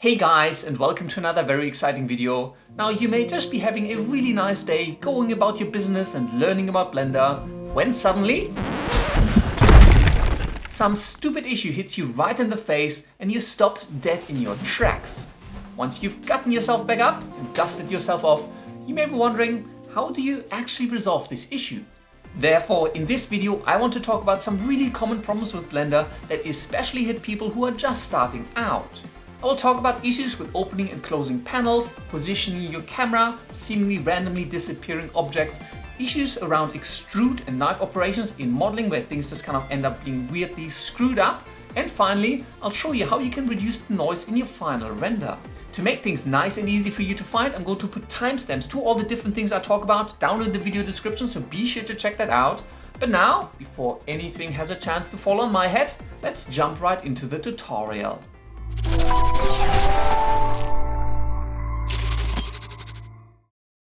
Hey guys, and welcome to another very exciting video. Now you may just be having a really nice day going about your business and learning about Blender when suddenly some stupid issue hits you right in the face and you're stopped dead in your tracks. Once you've gotten yourself back up and dusted yourself off, you may be wondering, how do you actually resolve this issue? Therefore, in this video, I want to talk about some really common problems with Blender that especially hit people who are just starting out. I will talk about issues with opening and closing panels, positioning your camera, seemingly randomly disappearing objects, issues around extrude and knife operations in modeling where things just kind of end up being weirdly screwed up, and finally, I'll show you how you can reduce the noise in your final render. To make things nice and easy for you to find, I'm going to put timestamps to all the different things I talk about down in the video description, so be sure to check that out. But now, before anything has a chance to fall on my head, let's jump right into the tutorial.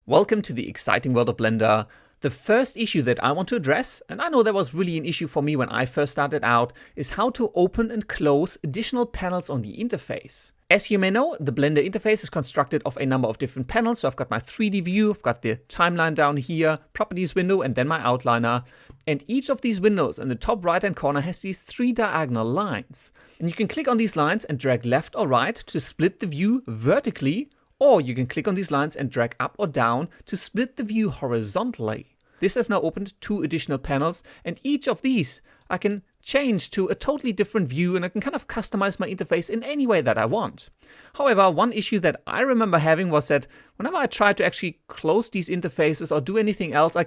Welcome to the exciting world of Blender. The first issue that I want to address, and I know that was really an issue for me when I first started out, is how to open and close additional panels on the interface. As you may know, the Blender interface is constructed of a number of different panels. So I've got my 3D view, I've got the timeline down here, properties window, and then my outliner. And each of these windows in the top right-hand corner has these 3 diagonal lines. And you can click on these lines and drag left or right to split the view vertically, or you can click on these lines and drag up or down to split the view horizontally. This has now opened 2 additional panels, and each of these I can change to a totally different view, and I can kind of customize my interface in any way that I want. However, one issue that I remember having was that whenever I tried to actually close these interfaces or do anything else, I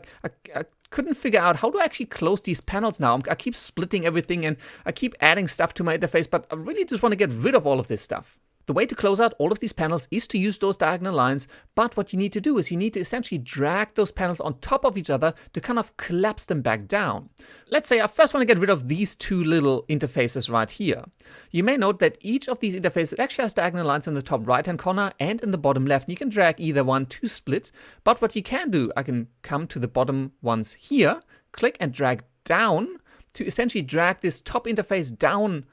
couldn't figure out how to actually close these panels now. I keep splitting everything and I keep adding stuff to my interface, but I really just want to get rid of all of this stuff. The way to close out all of these panels is to use those diagonal lines, but what you need to do is you need to essentially drag those panels on top of each other to kind of collapse them back down. Let's say I first want to get rid of these 2 little interfaces right here. You may note that each of these interfaces actually has diagonal lines in the top right-hand corner and in the bottom left. And you can drag either one to split, but what you can do, I can come to the bottom ones here, click and drag down to essentially drag this top interface down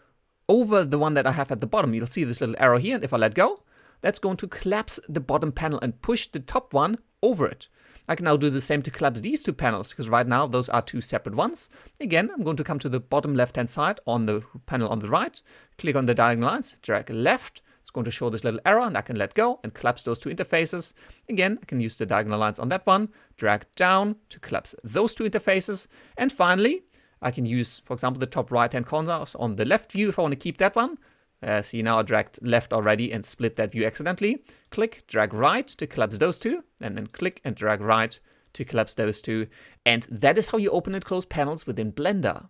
over the one that I have at the bottom. You'll see this little arrow here, and if I let go, that's going to collapse the bottom panel and push the top one over it. I can now do the same to collapse these 2 panels, because right now those are 2 separate ones. Again, I'm going to come to the bottom left-hand side on the panel on the right, click on the diagonal lines, drag left. It's going to show this little arrow, and I can let go and collapse those 2 interfaces. Again, I can use the diagonal lines on that one, drag down to collapse those 2 interfaces. And finally, I can use, for example, the top right-hand corners on the left view if I want to keep that one. See, now I dragged left already and split that view accidentally. Click, drag right to collapse those 2, and then click and drag right to collapse those 2. And that is how you open and close panels within Blender.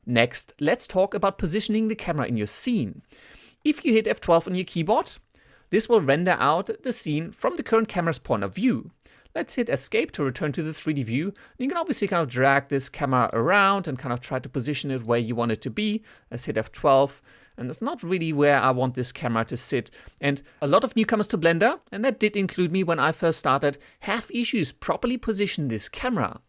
Next, let's talk about positioning the camera in your scene. If you hit F12 on your keyboard, this will render out the scene from the current camera's point of view. Let's hit escape to return to the 3D view. You can obviously kind of drag this camera around and kind of try to position it where you want it to be. Let's hit F12. And it's not really where I want this camera to sit. And a lot of newcomers to Blender, and that did include me when I first started, have issues properly positioning this camera.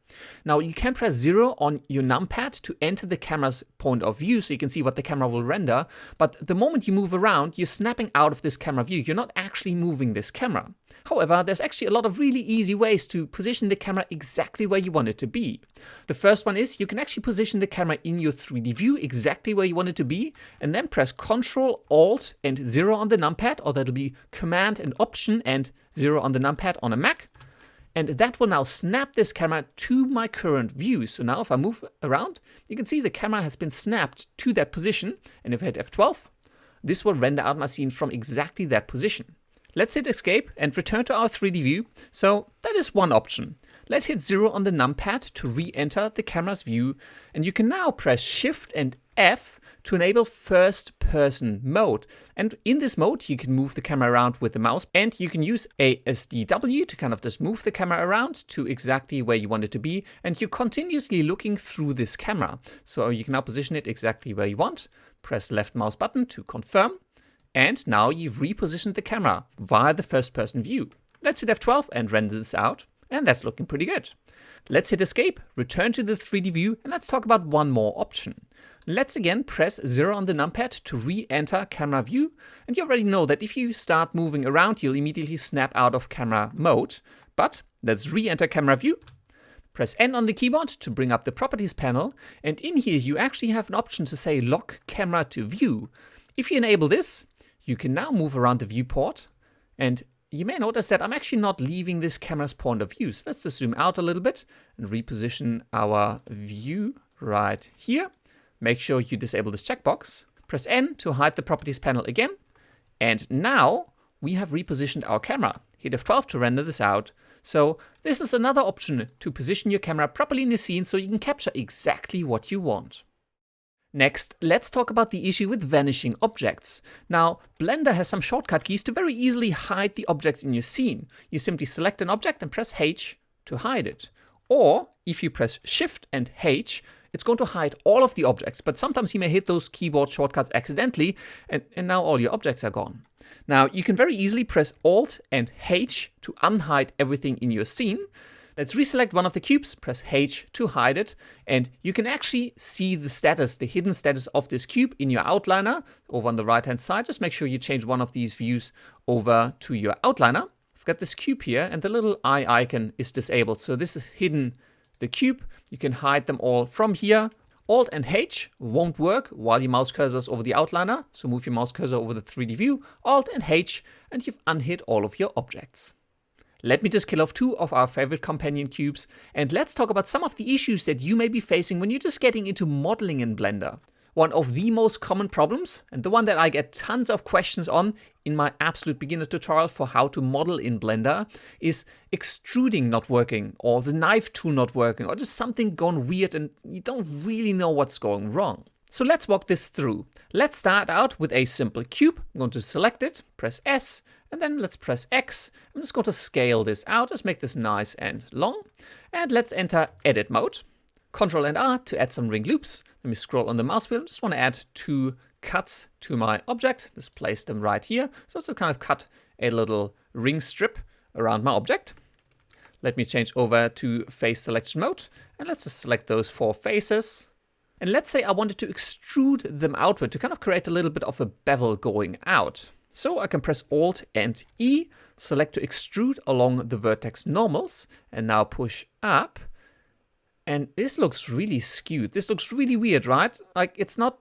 Now you can press 0 on your numpad to enter the camera's point of view so you can see what the camera will render. But the moment you move around, you're snapping out of this camera view. You're not actually moving this camera. However, there's actually a lot of really easy ways to position the camera exactly where you want it to be. The first one is you can actually position the camera in your 3D view exactly where you want it to be, and then press Ctrl, Alt, and 0 on the numpad, or that'll be Command and Option and 0 on the numpad on a Mac. And that will now snap this camera to my current view. So now if I move around, you can see the camera has been snapped to that position. And if I hit F12, this will render out my scene from exactly that position. Let's hit escape and return to our 3D view. So that is one option. Let's hit 0 on the numpad to re-enter the camera's view. And you can now press Shift and F to enable first person mode. And in this mode, you can move the camera around with the mouse, and you can use a SDW to kind of just move the camera around to exactly where you want it to be. And you're continuously looking through this camera. So you can now position it exactly where you want. Press left mouse button to confirm. And now you've repositioned the camera via the first person view. Let's hit F12 and render this out. And that's looking pretty good. Let's hit escape, return to the 3D view, and let's talk about one more option. Let's again press 0 on the numpad to re-enter camera view. And you already know that if you start moving around, you'll immediately snap out of camera mode. But let's re-enter camera view. Press N on the keyboard to bring up the properties panel. And in here, you actually have an option to say lock camera to view. If you enable this, you can now move around the viewport. And you may notice that I'm actually not leaving this camera's point of view. So let's just zoom out a little bit and reposition our view right here. Make sure you disable this checkbox. Press N to hide the properties panel again. And now we have repositioned our camera. Hit F12 to render this out. So this is another option to position your camera properly in the scene so you can capture exactly what you want. Next, let's talk about the issue with vanishing objects. Now, Blender has some shortcut keys to very easily hide the objects in your scene. You simply select an object and press H to hide it. Or if you press Shift and H, it's going to hide all of the objects, but sometimes you may hit those keyboard shortcuts accidentally, and now all your objects are gone. Now, you can very easily press Alt and H to unhide everything in your scene. Let's reselect one of the cubes, press H to hide it, and you can actually see the status, the hidden status of this cube in your outliner over on the right-hand side. Just make sure you change one of these views over to your outliner. I've got this cube here, and the little eye icon is disabled, so this is hidden the cube. You can hide them all from here. Alt and H won't work while your mouse cursor is over the outliner. So move your mouse cursor over the 3D view, Alt and H, and you've unhid all of your objects. Let me just kill off 2 of our favorite companion cubes, and let's talk about some of the issues that you may be facing when you're just getting into modeling in Blender. One of the most common problems, and the one that I get tons of questions on in my absolute beginner tutorial for how to model in Blender, is extruding not working, or the knife tool not working, or just something gone weird and you don't really know what's going wrong. So let's walk this through. Let's start out with a simple cube. I'm going to select it, press S, and then let's press X. I'm just going to scale this out, just make this nice and long. And let's enter edit mode. Ctrl and R to add some ring loops. Let me scroll on the mouse wheel. Just want to add 2 cuts to my object. Just place them right here. So to kind of cut a little ring strip around my object. Let me change over to face selection mode. And let's just select those 4 faces. And let's say I wanted to extrude them outward to kind of create a little bit of a bevel going out. So I can press Alt and E, select to extrude along the vertex normals, and now push up. And this looks really skewed. This looks really weird, right? Like it's not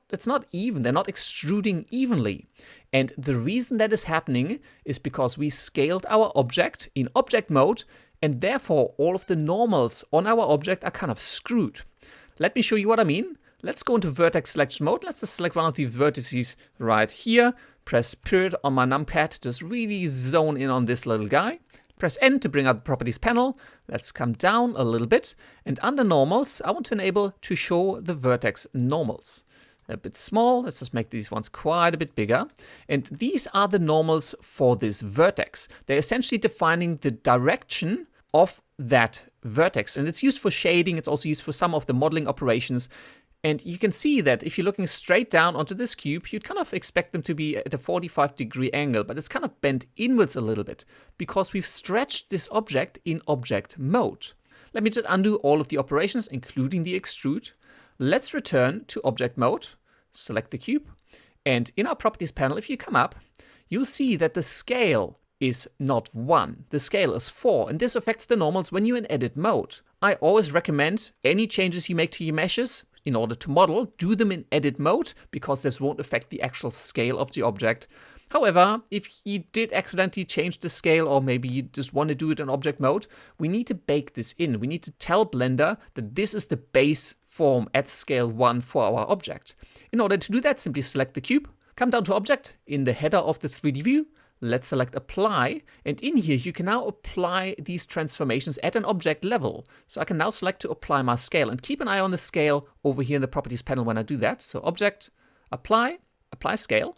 even. They're not extruding evenly. And the reason that is happening is because we scaled our object in object mode, and therefore all of the normals on our object are kind of screwed. Let me show you what I mean. Let's go into vertex selection mode. Let's just select one of the vertices right here. Press period on my numpad, just really zone in on this little guy. Press N to bring out the properties panel. Let's come down a little bit. And under normals, I want to enable to show the vertex normals. A bit small, let's just make these ones quite a bit bigger. And these are the normals for this vertex. They're essentially defining the direction of that vertex. And it's used for shading, it's also used for some of the modeling operations. And you can see that if you're looking straight down onto this cube, you'd kind of expect them to be at a 45-degree angle, but it's kind of bent inwards a little bit because we've stretched this object in object mode. Let me just undo all of the operations, including the extrude. Let's return to object mode, select the cube, and in our properties panel, if you come up, you'll see that the scale is not 1, the scale is 4, and this affects the normals when you're in edit mode. I always recommend any changes you make to your meshes in order to model, do them in edit mode, because this won't affect the actual scale of the object. However, if you did accidentally change the scale, or maybe you just want to do it in object mode, we need to bake this in. We need to tell Blender that this is the base form at scale 1 for our object. In order to do that, simply select the cube, come down to object, in the header of the 3D view, let's select apply, and in here you can now apply these transformations at an object level. So I can now select to apply my scale, and keep an eye on the scale over here in the properties panel when I do that. So object, apply, apply scale.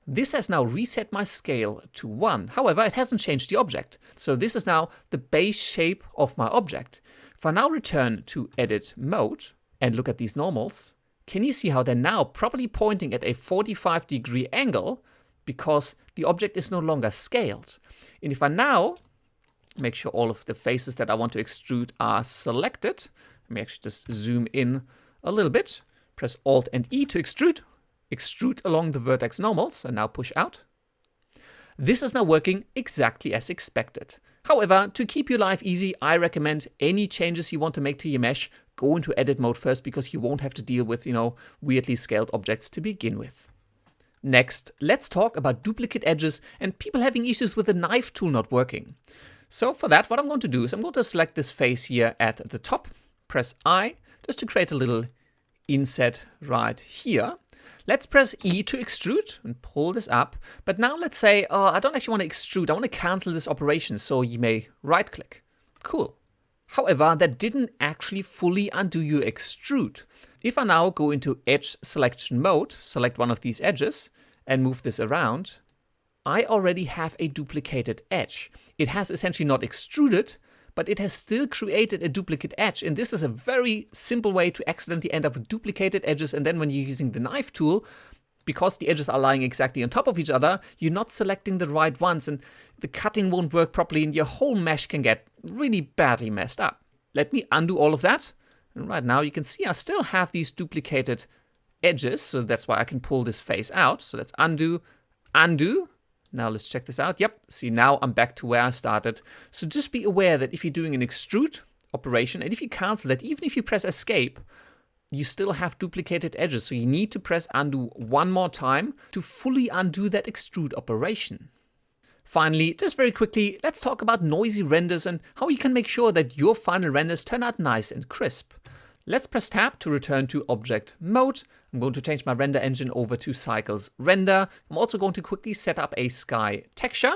This has now reset my scale to 1. However, it hasn't changed the object. So this is now the base shape of my object. If I now return to edit mode and look at these normals, can you see how they're now properly pointing at a 45-degree angle because the object is no longer scaled? And if I now make sure all of the faces that I want to extrude are selected, let me actually just zoom in a little bit, Press Alt and E to extrude. Extrude along the vertex normals and now push out. This is now working exactly as expected. However, to keep your life easy, I recommend any changes you want to make to your mesh, go into edit mode first because you won't have to deal with, weirdly scaled objects to begin with. Next, let's talk about duplicate edges and people having issues with the knife tool not working. So for that, what I'm going to do is I'm going to select this face here at the top, press I, just to create a little inset right here. Let's press E to extrude and pull this up. But now let's say, I don't actually want to extrude. I want to cancel this operation. So you may right click. Cool. However, that didn't actually fully undo your extrude. If I now go into edge selection mode, select one of these edges and move this around, I already have a duplicated edge. It has essentially not extruded, but it has still created a duplicate edge. And this is a very simple way to accidentally end up with duplicated edges. And then when you're using the knife tool, because the edges are lying exactly on top of each other, you're not selecting the right ones and the cutting won't work properly and your whole mesh can get really badly messed up. Let me undo all of that. And right now you can see I still have these duplicated edges. So that's why I can pull this face out. So let's undo, undo. Now let's check this out. Yep, see now I'm back to where I started. So just be aware that if you're doing an extrude operation and if you cancel it, even if you press escape, you still have duplicated edges. So you need to press undo one more time to fully undo that extrude operation. Finally, just very quickly, let's talk about noisy renders and how you can make sure that your final renders turn out nice and crisp. Let's press Tab to return to object mode. I'm going to change my render engine over to Cycles Render. I'm also going to quickly set up a sky texture,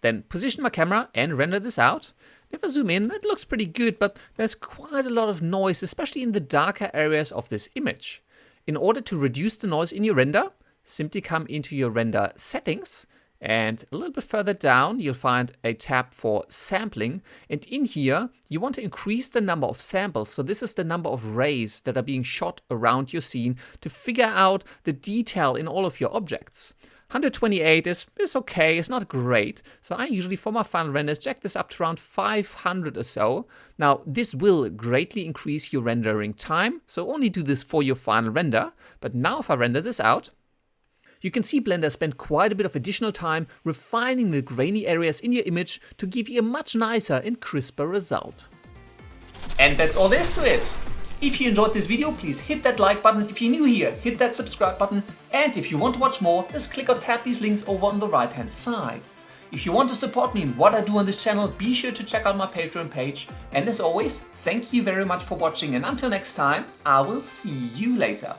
then position my camera and render this out. If I zoom in, it looks pretty good, but there's quite a lot of noise, especially in the darker areas of this image. In order to reduce the noise in your render, simply come into your render settings. And a little bit further down, you'll find a tab for sampling. And in here, you want to increase the number of samples. So this is the number of rays that are being shot around your scene to figure out the detail in all of your objects. 128 is okay, it's not great. So I usually, for my final renders, jack this up to around 500 or so. Now, this will greatly increase your rendering time. So only do this for your final render. But now if I render this out, you can see Blender spent quite a bit of additional time refining the grainy areas in your image to give you a much nicer and crisper result. And that's all there is to it. If you enjoyed this video, please hit that like button. If you're new here, hit that subscribe button. And if you want to watch more, just click or tap these links over on the right hand side. If you want to support me in what I do on this channel, be sure to check out my Patreon page. And as always, thank you very much for watching, and until next time, I will see you later.